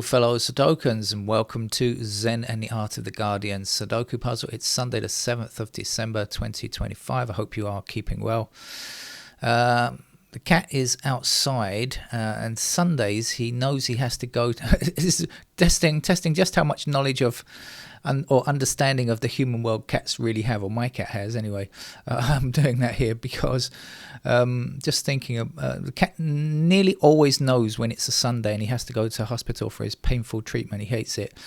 Hello, fellow Sudokans, and welcome to Zen and the Art of the Guardian Sudoku Puzzle. It's Sunday, the 7th of December, 2025. I hope you are keeping well. The cat is outside, and Sundays he knows he has to go. This is testing just how much knowledge of or understanding of the human world cats really have, or my cat has anyway. I'm doing that here because just thinking of the cat nearly always knows when it's a Sunday and he has to go to hospital for his painful treatment. He hates it,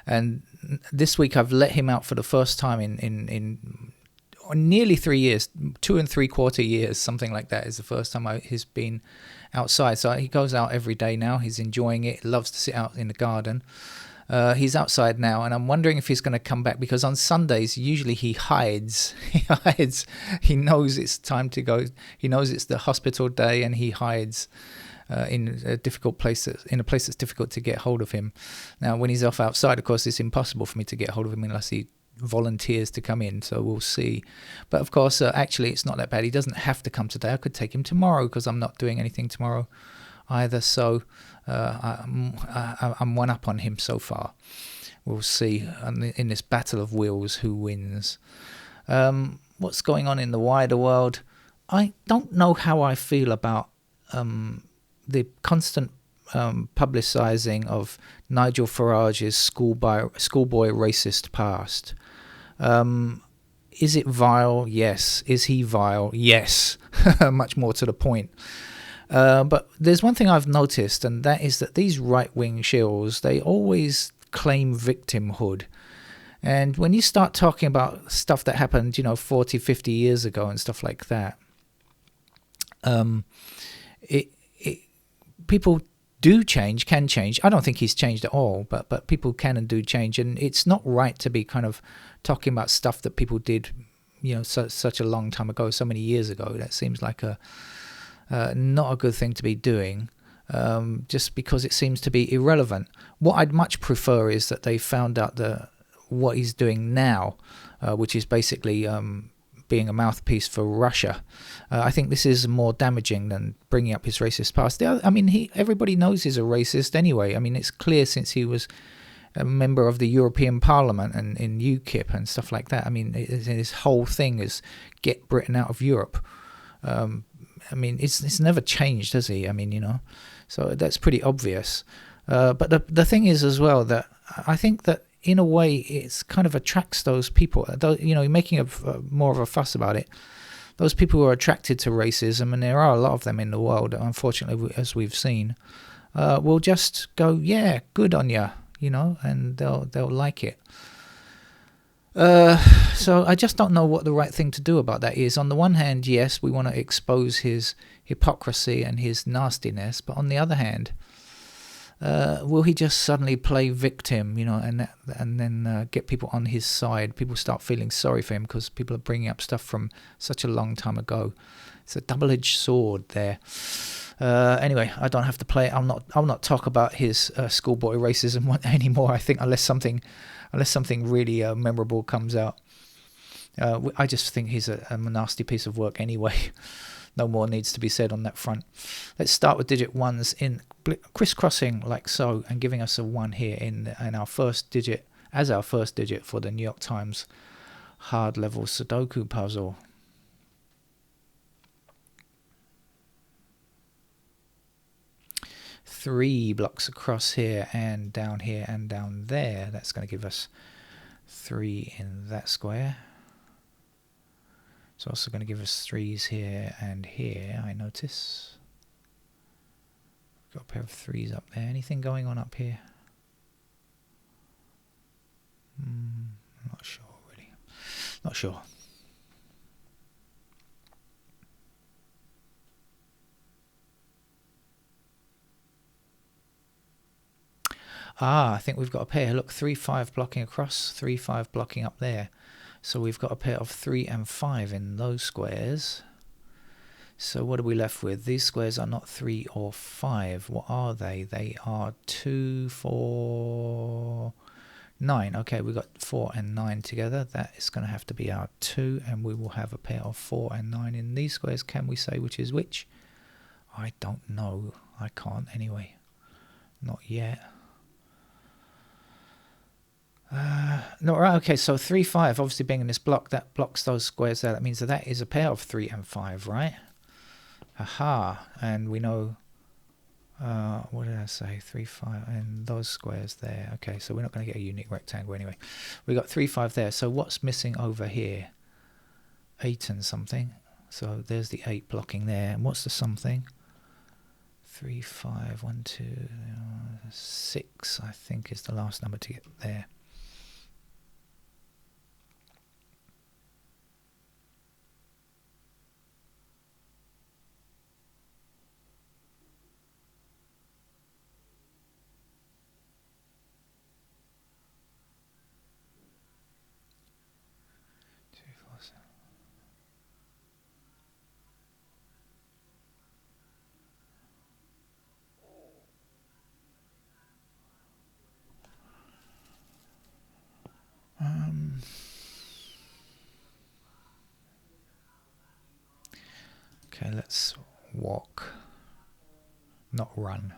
and this week I've let him out for the first time in nearly 3 years, 2 3/4 years, something like that is the first time he's been outside. So he goes out every day now. He's enjoying it. He loves to sit out in the garden. He's outside now, and I'm wondering if he's going to come back, because on Sundays usually he hides. He hides. He knows it's time to go. He knows it's the hospital day, and he hides in a difficult place, in a place that's difficult to get hold of him. Now, when he's off outside, of course, it's impossible for me to get hold of him unless he volunteers to come in. So we'll see. But of course, actually, it's not that bad. He doesn't have to come today. I could take him tomorrow because I'm not doing anything tomorrow either. So I'm one up on him so far. We'll see in this battle of wills who wins. What's going on in the wider world? I don't know how I feel about the constant publicising of Nigel Farage's schoolboy racist past. Is it vile? Yes. Is he vile? Yes. Much more to the point. But there's one thing I've noticed, and that is that these right-wing shills, they always claim victimhood. And when you start talking about stuff that happened, 40, 50 years ago and stuff like that, people do change, can change. I don't think he's changed at all, but people can and do change. And it's not right to be kind of talking about stuff that people did, such a long time ago, so many years ago. That seems like not a good thing to be doing, just because it seems to be irrelevant. What I'd much prefer is that they found out what he's doing now, which is basically being a mouthpiece for Russia. I think this is more damaging than bringing up his racist past. Everybody knows he's a racist anyway. I mean, it's clear since he was a member of the European Parliament and in UKIP and stuff like that. I mean, his whole thing is get Britain out of Europe. It's never changed, has he? So that's pretty obvious. But the thing is as well that I think that in a way it's kind of attracts those people. Making more of a fuss about it. Those people who are attracted to racism, and there are a lot of them in the world, unfortunately, as we've seen, will just go, yeah, good on you, and they'll like it. So I just don't know what the right thing to do about that is. On the one hand, yes, we want to expose his hypocrisy and his nastiness, but on the other hand, will he just suddenly play victim, and then get people on his side? People start feeling sorry for him because people are bringing up stuff from such a long time ago. It's a double-edged sword there. Anyway, I don't have to play it. I'll not talk about his schoolboy racism anymore. I think unless something really memorable comes out. I just think he's a nasty piece of work anyway. No more needs to be said on that front. Let's start with digit ones in crisscrossing like so, and giving us a 1 here in our first digit, as our first digit for the New York Times hard level Sudoku puzzle. Three blocks across here and down there. That's going to give us 3 in that square. It's also going to give us 3s here and here, I notice. Got a pair of 3s up there. Anything going on up here? Not sure, really. Not sure. I think we've got a pair. Look, 3, 5 blocking across, 3, 5 blocking up there. So we've got a pair of 3 and 5 in those squares. So what are we left with? These squares are not 3 or 5. What are they? They are 2, 4, 9. Okay, we've got 4 and 9 together. That is going to have to be our 2, and we will have a pair of 4 and 9 in these squares. Can we say which is which? I don't know. I can't anyway. Not yet. No, right, okay, so 3, 5, obviously being in this block, that blocks those squares there. That means that is a pair of 3 and 5, right? Aha, and we know, what did I say? 3, 5, and those squares there. Okay, so we're not going to get a unique rectangle anyway. We got 3, 5 there, so what's missing over here? 8 and something. So there's the 8 blocking there, and what's the something? 3, 5, 1, 2, 6, I think is the last number to get there. Okay, let's walk, not run.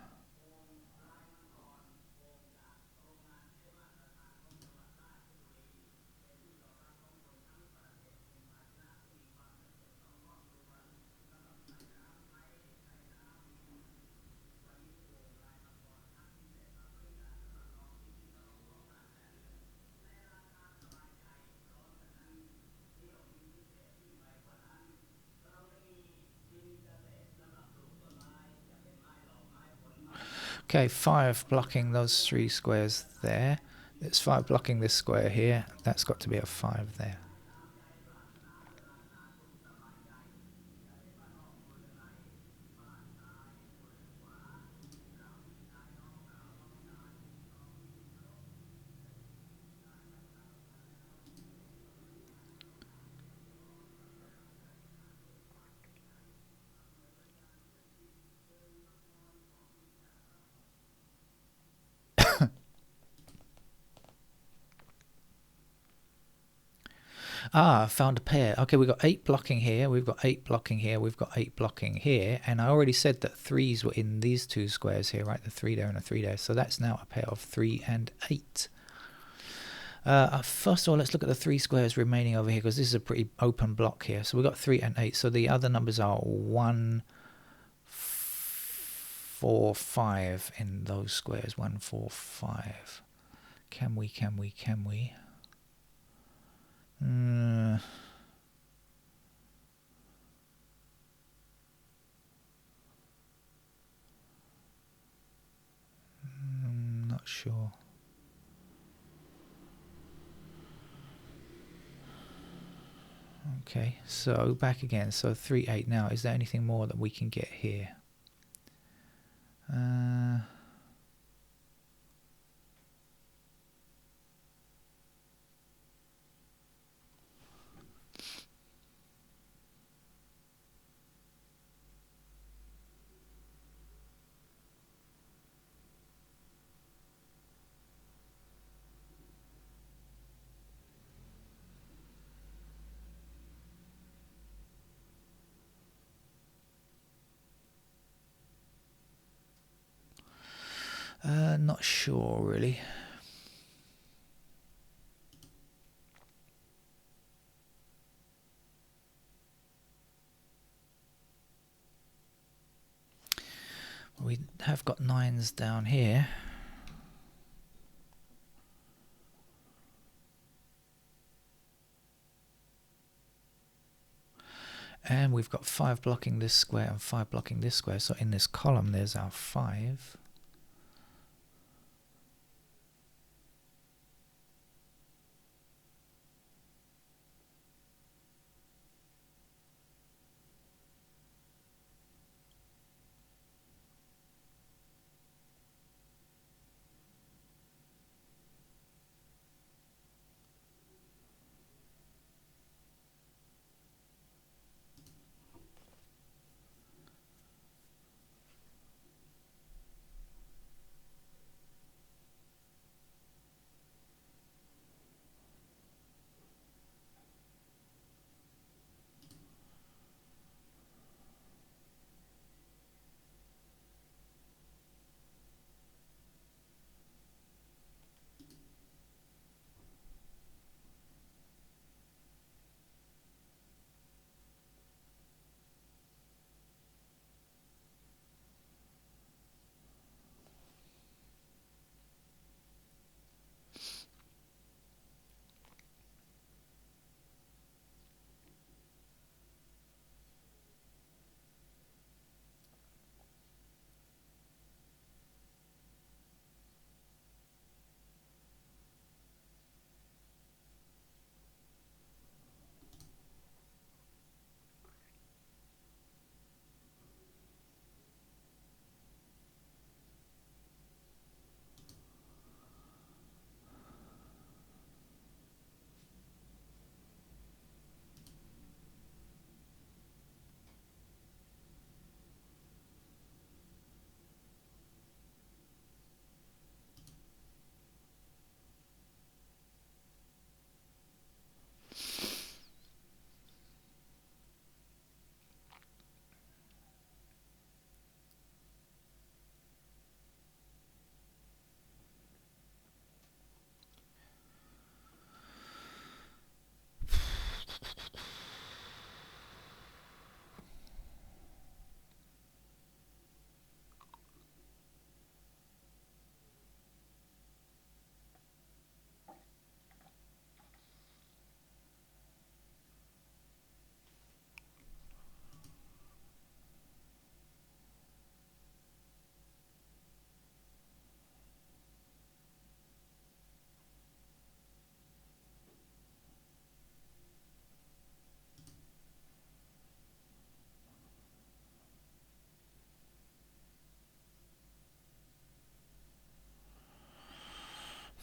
Okay, 5 blocking those 3 squares there. It's 5 blocking this square here. That's got to be a 5 there. Ah, found a pair. Okay, we've got 8 blocking here, we've got 8 blocking here, we've got 8 blocking here, and I already said that 3s were in these 2 squares here, right? The 3 there and a 3 there. So that's now a pair of 3 and 8. First of all, let's look at the 3 squares remaining over here, because this is a pretty open block here. So we've got 3 and 8. So the other numbers are 1, 4, 5 in those squares. 1, 4, 5. Can we? Not sure. Okay, so back again. So 3, 8 now. Is there anything more that we can get here? Not sure, really. We have got 9s down here. And we've got 5 blocking this square and 5 blocking this square. So in this column, there's our 5.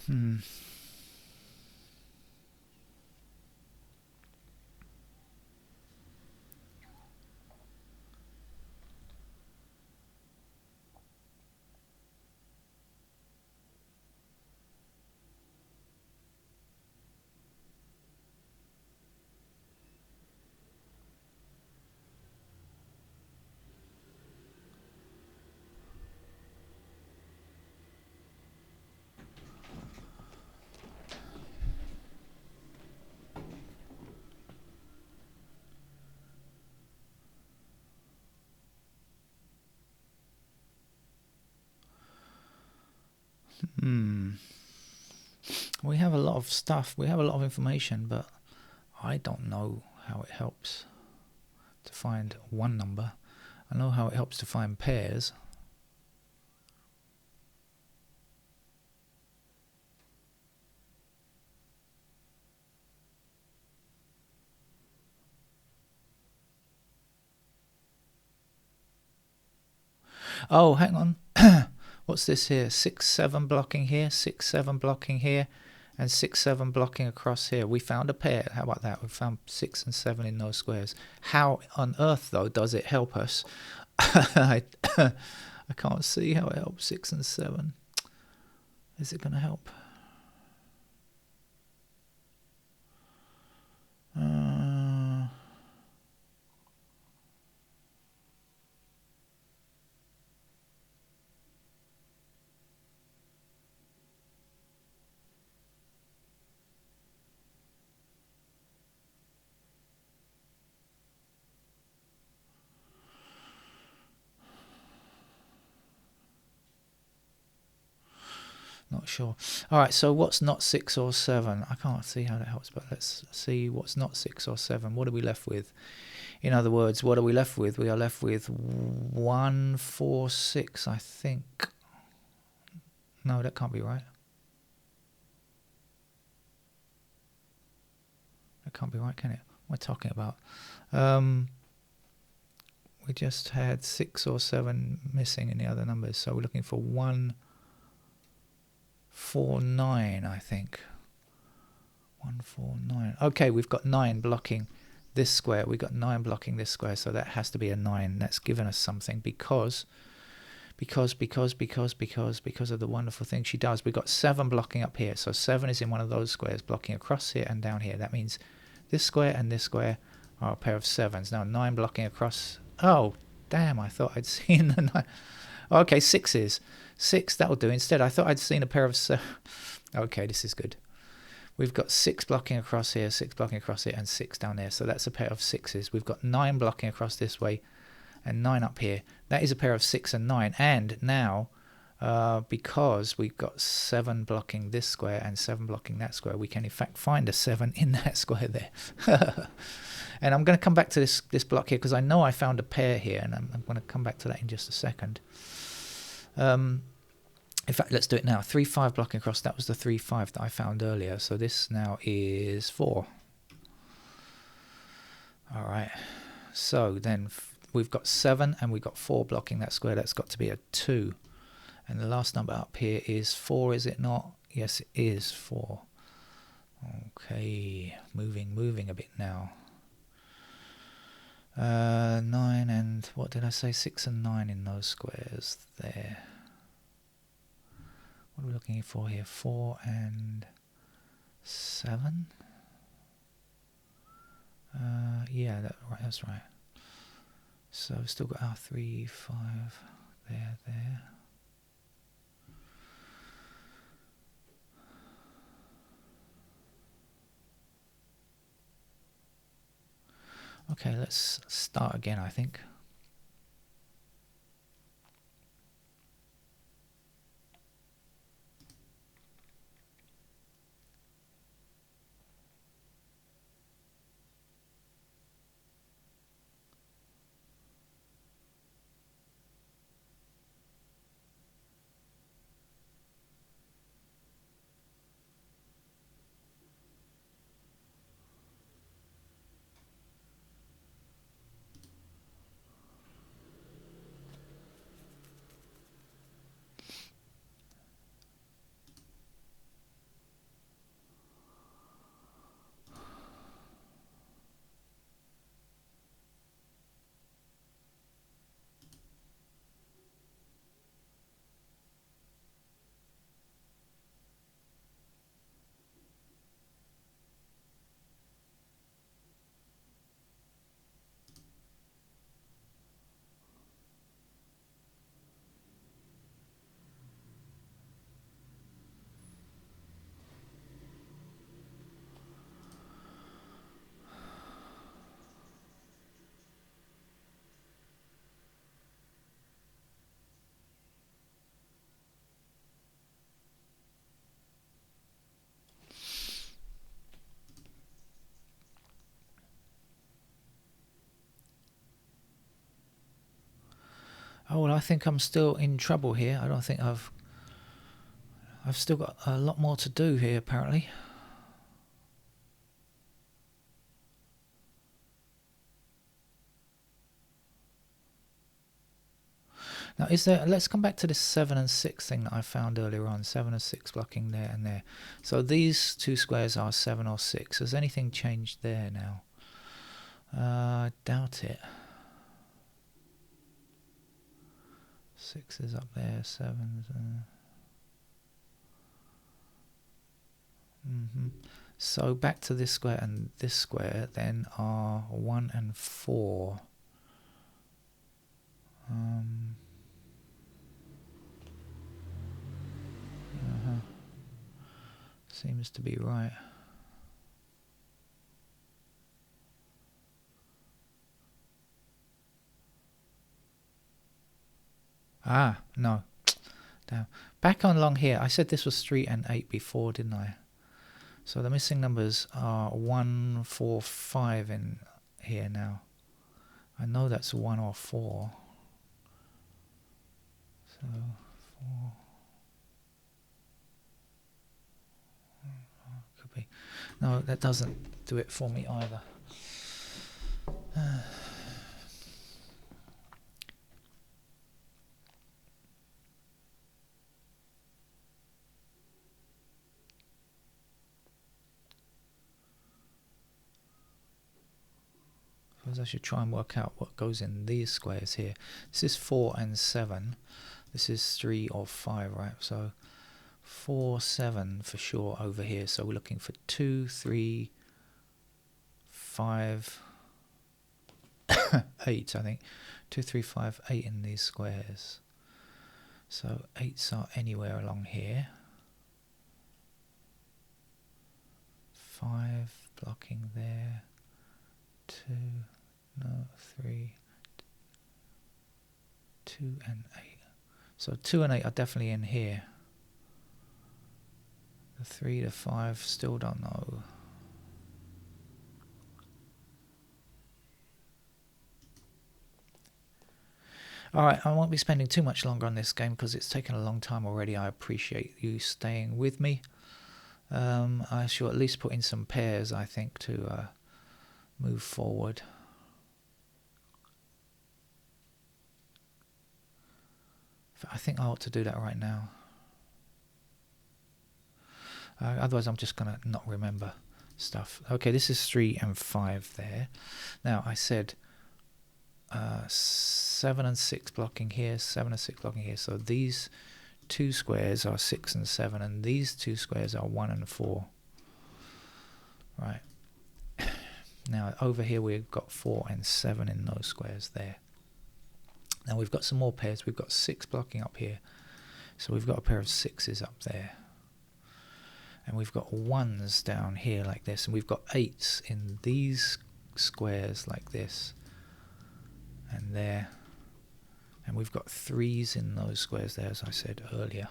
Hmm. Hmm. We have a lot of stuff. We have a lot of information, but I don't know how it helps to find one number. I know how it helps to find pairs. Oh, hang on. What's this here? 6, 7 blocking here, 6, 7 blocking here, and 6, 7 blocking across here. We found a pair. How about that? We found 6 and 7 in those squares. How on earth, though, does it help us? I can't see how it helps 6 and 7. Is it going to help? Not sure. All right, so what's not 6 or 7? I can't see how that helps, but let's see what's not 6 or 7. What are we left with? In other words, what are we left with? We are left with 1, 4, 6, I think. No, that can't be right. That can't be right, can it? What am I talking about? We just had 6 or 7 missing in the other numbers, so we're looking for 1, 4, 9, I think. 1, 4, 9. Okay, we've got 9 blocking this square. We've got 9 blocking this square, so that has to be a 9. That's given us something because of the wonderful thing she does. We've got 7 blocking up here, so 7 is in one of those squares blocking across here and down here. That means this square and this square are a pair of 7s. Now 9 blocking across. Oh, damn, I thought I'd seen the 9. Okay, 6s. 6, that'll do. Instead, I thought I'd seen a pair of 7. Okay, this is good. We've got 6 blocking across here, 6 blocking across here, and 6 down there. So that's a pair of 6s. We've got 9 blocking across this way and 9 up here. That is a pair of 6 and 9. And now, because we've got 7 blocking this square and 7 blocking that square, we can in fact find a 7 in that square there. And I'm going to come back to this block here because I know I found a pair here, and I'm going to come back to that in just a second. In fact, let's do it now. 3, 5 blocking across. That was the 3, 5 that I found earlier. So this now is 4. All right. So then we've got 7 and we've got 4 blocking that square. That's got to be a 2. And the last number up here is 4, is it not? Yes, it is 4. Okay. Moving a bit now. 9 and, what did I say? 6 and 9 in those squares there. What are we looking for here? 4 and 7? Yeah, that's right. So we've still got our 3, 5 there. Okay, let's start again, I think. Oh, well, I think I'm still in trouble here. I don't think I've still got a lot more to do here, apparently. Now, let's come back to this 7 and 6 thing that I found earlier on. 7 and 6 blocking there and there. So these two squares are 7 or 6. Has anything changed there now? I doubt it. 6 is up there, 7's... So back to this square and this square then are 1 and 4. Seems to be right. Ah, no. Damn. Back on along here, I said this was 3 and 8 before, didn't I? So the missing numbers are 1, 4, 5 in here now. I know that's 1 or 4. So 4. Could be. No, that doesn't do it for me either. I should try and work out what goes in these squares here. This is 4 and 7. This is 3 or 5, right? So 4, 7 for sure over here. So we're looking for 2, 3, 5, 8, I think. 2, 3, 5, 8 in these squares. So 8s are anywhere along here. 5 blocking there. 2, no, 3, 2 and 8. So 2 and 8 are definitely in here. The 3 to 5, still don't know. Alright, I won't be spending too much longer on this game because it's taken a long time already. I appreciate you staying with me. I shall at least put in some pairs, I think, to move forward. I think I ought to do that right now. Otherwise I'm just going to not remember stuff. Okay, this is 3 and 5 there. Now I said 7 and 6 blocking here, 7 and 6 blocking here. So these two squares are 6 and 7, and these two squares are 1 and 4. Right. Now over here we've got 4 and 7 in those squares there. Now we've got some more pairs. We've got 6 blocking up here. So we've got a pair of 6s up there. And we've got 1s down here like this. And we've got 8s in these squares like this. And there. And we've got 3s in those squares there, as I said earlier.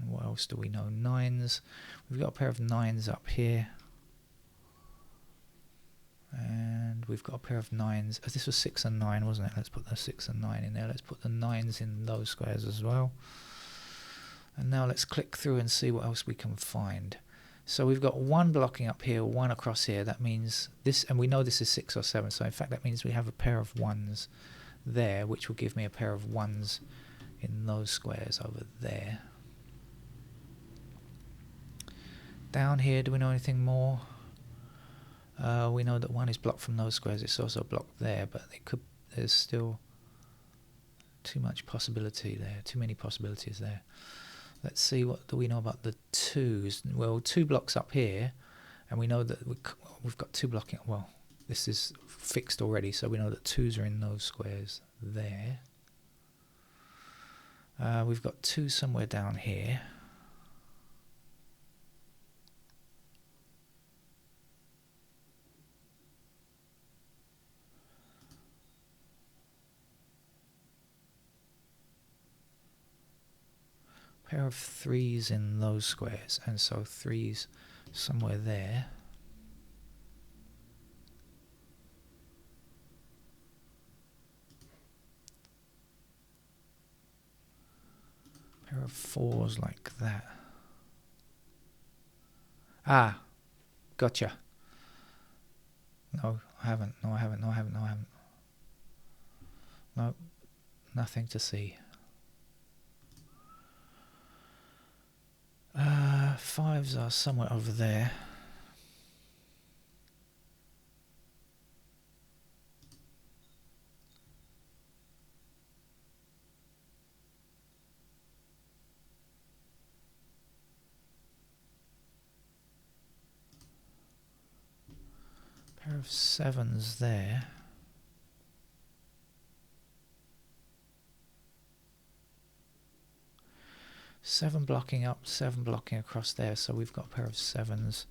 What else do we know? 9s. We've got a pair of 9s up here. And we've got a pair of 9s. This was 6 and 9, wasn't it? Let's put the 6 and 9 in there. Let's put the 9s in those squares as well. And now let's click through and see what else we can find. So we've got 1 blocking up here, 1 across here. That means this, and we know this is 6 or 7. So in fact that means we have a pair of 1s there, which will give me a pair of 1s in those squares over there. Down here, do we know anything more? We know that 1 is blocked from those squares. It's also blocked there, but there's still too much possibility there. Too many possibilities there. Let's see, what do we know about the 2s? Well, 2 blocks up here, and we know that we've got 2 blocking. Well, this is fixed already, so we know that 2s are in those squares there. We've got 2 somewhere down here. Pair of 3s in those squares, and so 3s somewhere there. Pair of 4s like that. Ah, gotcha. No, I haven't. No, I haven't. No, I haven't. No, I haven't. No, nothing to see. 5s are somewhere over there. Pair of 7s there. Seven blocking up, 7 blocking across there, so we've got a pair of 7s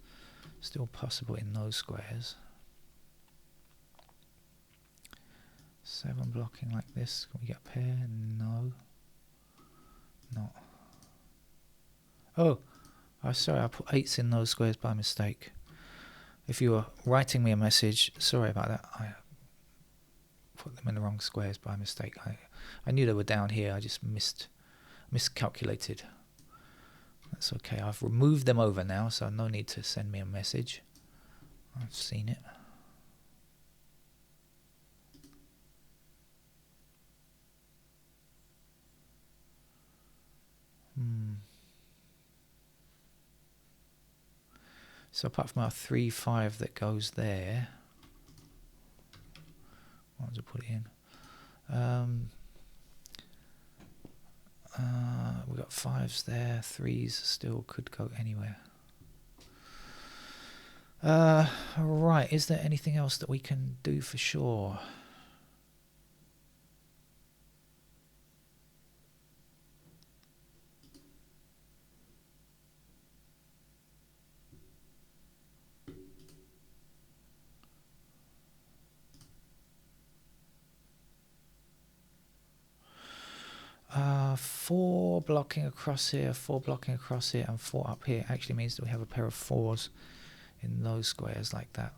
still possible in those squares. 7 blocking like this. Can we get a pair? No. Not. Oh, sorry, I put 8s in those squares by mistake. If you were writing me a message, sorry about that. I put them in the wrong squares by mistake. I knew they were down here. I just miscalculated. That's okay. I've removed them over now, so no need to send me a message. I've seen it. So apart from our 3-5 that goes there, what was I put it in? We've got 5s there, 3s still could go anywhere. Right, is there anything else that we can do for sure? Four blocking across here, 4 blocking across here, and 4 up here actually means that we have a pair of 4s in those squares like that.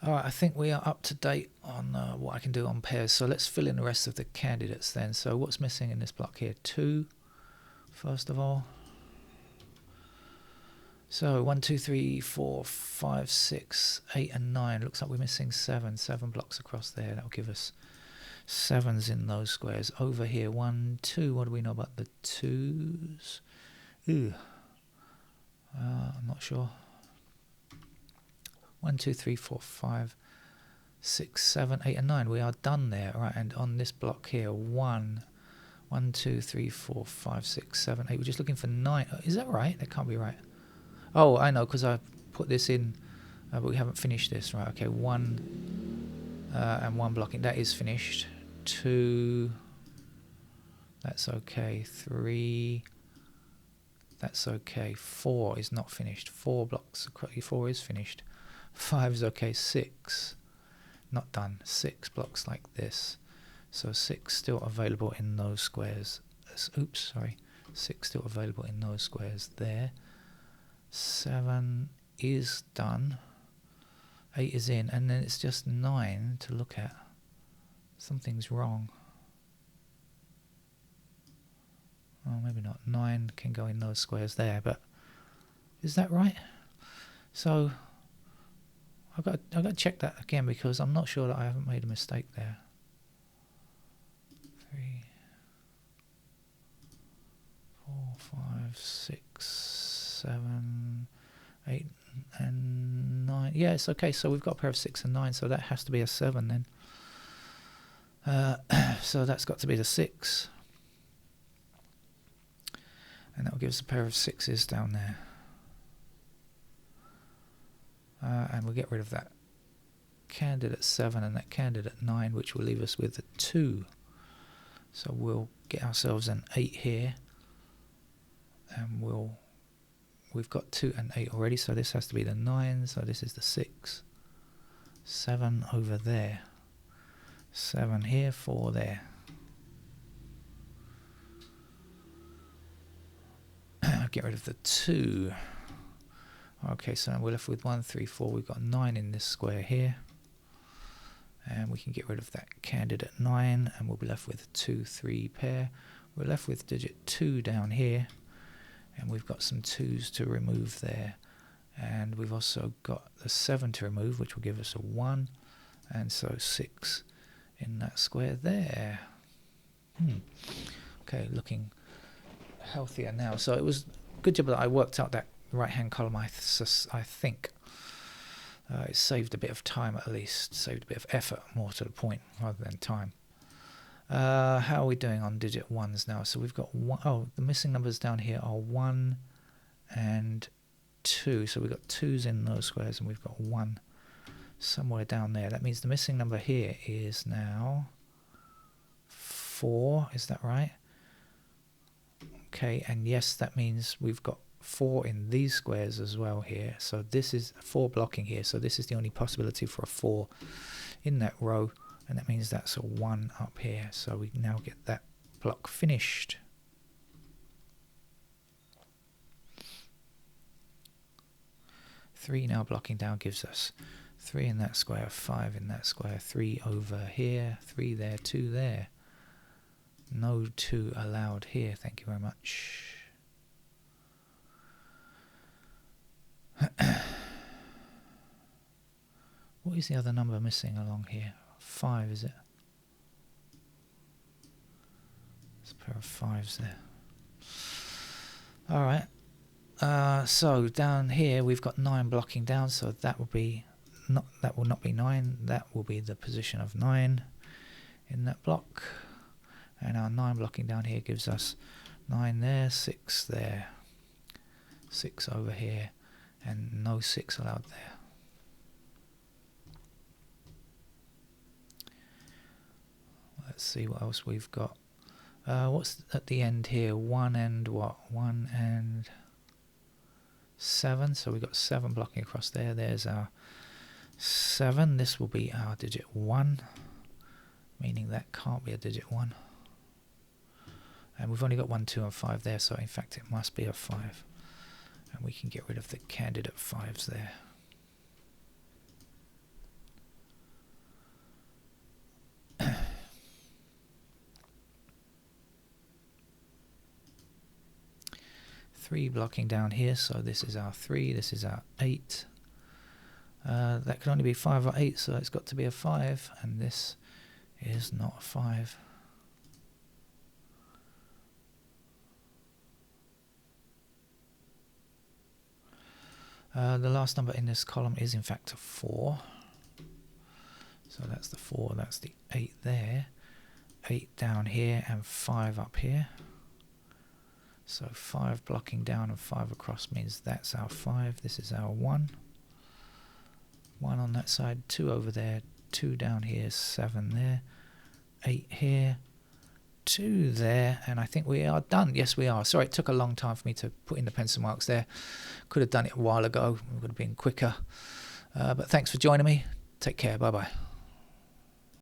Alright, I think we are up to date on what I can do on pairs, so let's fill in the rest of the candidates then. So what's missing in this block here? 2, first of all. So 1, 2, 3, 4, 5, 6, 8 and 9. Looks like we're missing 7 blocks across there. That'll give us 7s in those squares. Over here, 1, 2. What do we know about the 2s? Ooh, I'm not sure. 1, 2, 3, 4, 5, 6, 7, 8 and 9. We are done there. Right, and on this block here, 1, 2, 3, 4, 5, 6, 7, 8. We're just looking for 9. Is that right? That can't be right. Oh, I know, because I put this in, but we haven't finished this. Right, okay, 1 and 1 blocking. That is finished. 2, that's okay. 3, that's okay. 4 is not finished. 4 blocks, 4 is finished. 5 is okay. 6, not done. 6 blocks like this. So 6 still available in those squares. Oops, sorry. 6 still available in those squares there. 7 is done. 8 is in, and then it's just 9 to look at. Something's wrong. Oh, maybe not. 9 can go in those squares there, but is that right? So I've got to check that again, because I'm not sure that I haven't made a mistake there. 3, 4, 5, 6, 7, 8 and 9. Yes, okay, so we've got a pair of 6 and 9, so that has to be a 7 then. So that's got to be the 6. And that will give us a pair of 6s down there. And we'll get rid of that candidate 7 and that candidate 9, which will leave us with a 2 So we'll get ourselves an 8 here, and we've got 2 and 8 already, so this has to be the 9, so this is the 6. 7 over there. 7 here, 4 there. Get rid of the 2. Okay, so we're left with 1, 3, 4. We've got 9 in this square here. And we can get rid of that candidate 9, and we'll be left with 2, 3 pair. We're left with digit 2 down here, and we've got some 2s to remove there. And we've also got the 7 to remove, which will give us a 1, and so 6 in that square there. Okay, looking healthier now. So it was a good job that I worked out that right-hand column, I think. It saved a bit of time, at least. Saved a bit of effort, more to the point, rather than time. How are we doing on digit 1s now? So we've got 1. Oh, the missing numbers down here are 1 and 2. So we've got 2s in those squares, and we've got 1 somewhere down there. That means the missing number here is now 4. Is that right? Okay, and yes, that means we've got 4 in these squares as well here. So this is 4 blocking here. So this is the only possibility for a 4 in that row. And that means that's a 1 up here. So we now get that block finished. Three now blocking down gives us 3 in that square, 5 in that square, 3 over here, 3 there, 2 there. No 2 allowed here. Thank you very much. What is the other number missing along here? 5, is it? There's a pair of 5s there. Alright. So down here we've got 9 blocking down, so that will not be 9. That will be the position of 9 in that block. And our 9 blocking down here gives us 9 there, 6 there, 6 over here, and no 6 allowed there. Let's see what else we've got. What's at the end here? 1 and what? 1 and 7. So we've got 7 blocking across there. There's our 7. This will be our digit 1, meaning that can't be a digit 1. And we've only got 1, 2, and 5 there, so in fact it must be a 5. And we can get rid of the candidate 5s there. Three blocking down here, so this is our 3, this is our 8. That can only be 5 or 8, so it's got to be a 5, and this is not a 5. The last number in this column is in fact a 4. So that's the 4, that's the 8 there. 8 down here and 5 up here. So 5 blocking down and 5 across means that's our 5. This is our 1. 1 on that side, 2 over there, 2 down here, 7 there, 8 here, 2 there, and I think we are done. Yes, we are. Sorry, it took a long time for me to put in the pencil marks there. Could have done it a while ago. It would have been quicker. But thanks for joining me. Take care. Bye-bye.